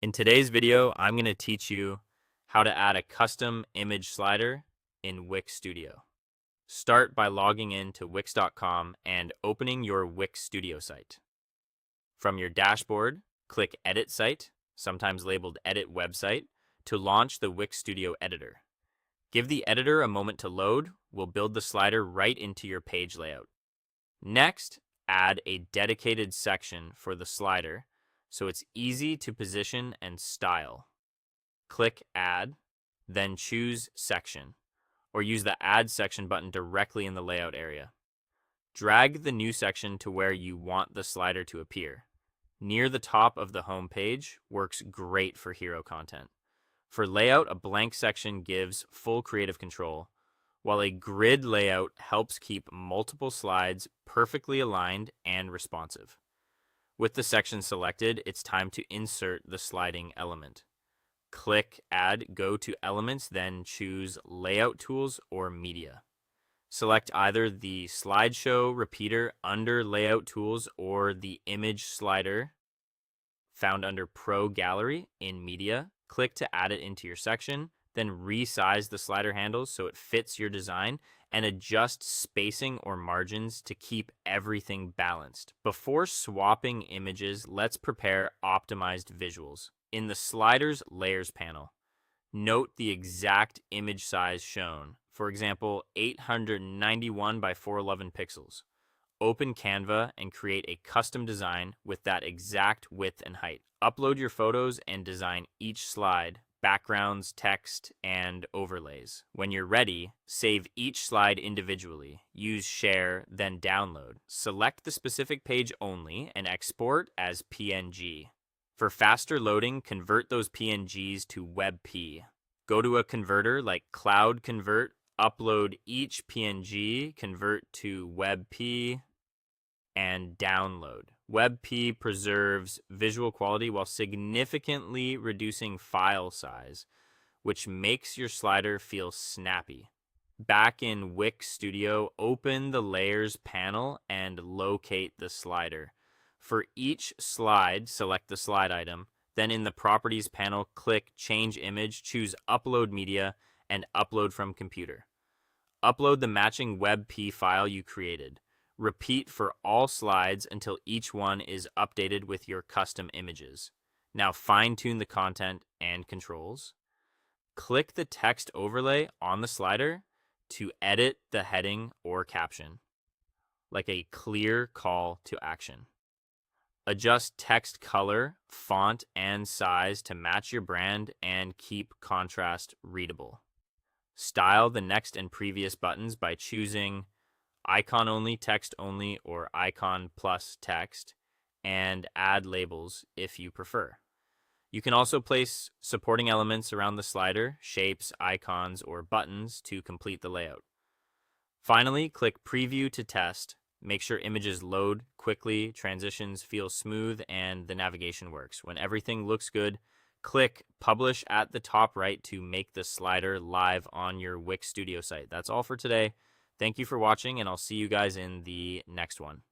In today's video, I'm going to teach you how to add a custom image slider in Wix Studio. Start by logging in to Wix.com and opening your Wix Studio site. From your dashboard, click Edit Site, sometimes labeled Edit Website, to launch the Wix Studio editor. Give the editor a moment to load. We'll build the slider right into your page layout. Next, add a dedicated section for the slider so it's easy to position and style. Click Add, then choose Section, or use the Add Section button directly in the layout area. Drag the new section to where you want the slider to appear. Near the top of the home page works great for hero content. For layout, a blank section gives full creative control, while a grid layout helps keep multiple slides perfectly aligned and responsive. With the section selected, it's time to insert the sliding element. Click Add, go to Elements, then choose Layout Tools or Media. Select either the slideshow repeater under Layout Tools or the image slider found under Pro Gallery in Media. Click to add it into your section, then resize the slider handles so it fits your design and adjust spacing or margins to keep everything balanced. Before swapping images, let's prepare optimized visuals. In the Sliders Layers panel, note the exact image size shown. For example, 891 by 411 pixels. Open Canva and create a custom design with that exact width and height. Upload your photos and design each slide, backgrounds, text, and overlays. When you're ready, save each slide individually. Use Share, then Download. Select the specific page only and export as PNG. For faster loading, convert those PNGs to WebP. Go to a converter like Cloud Convert, upload each PNG, convert to WebP, and download. WebP preserves visual quality while significantly reducing file size, which makes your slider feel snappy. Back in Wix Studio, open the Layers panel and locate the slider. For each slide, select the slide item. Then in the Properties panel, click Change Image, choose Upload Media, and Upload from Computer. Upload the matching WebP file you created. Repeat for all slides until each one is updated with your custom images. Now fine-tune the content and controls. Click the text overlay on the slider to edit the heading or caption, like a clear call to action. Adjust text color, font, and size to match your brand and keep contrast readable. Style the next and previous buttons by choosing icon only, text only, or icon plus text, and add labels if you prefer. You can also place supporting elements around the slider, shapes, icons, or buttons to complete the layout. Finally, click Preview to test. Make sure images load quickly, transitions feel smooth, and the navigation works. When everything looks good, click Publish at the top right to make the slider live on your Wix Studio site. That's all for today. Thank you for watching, and I'll see you guys in the next one.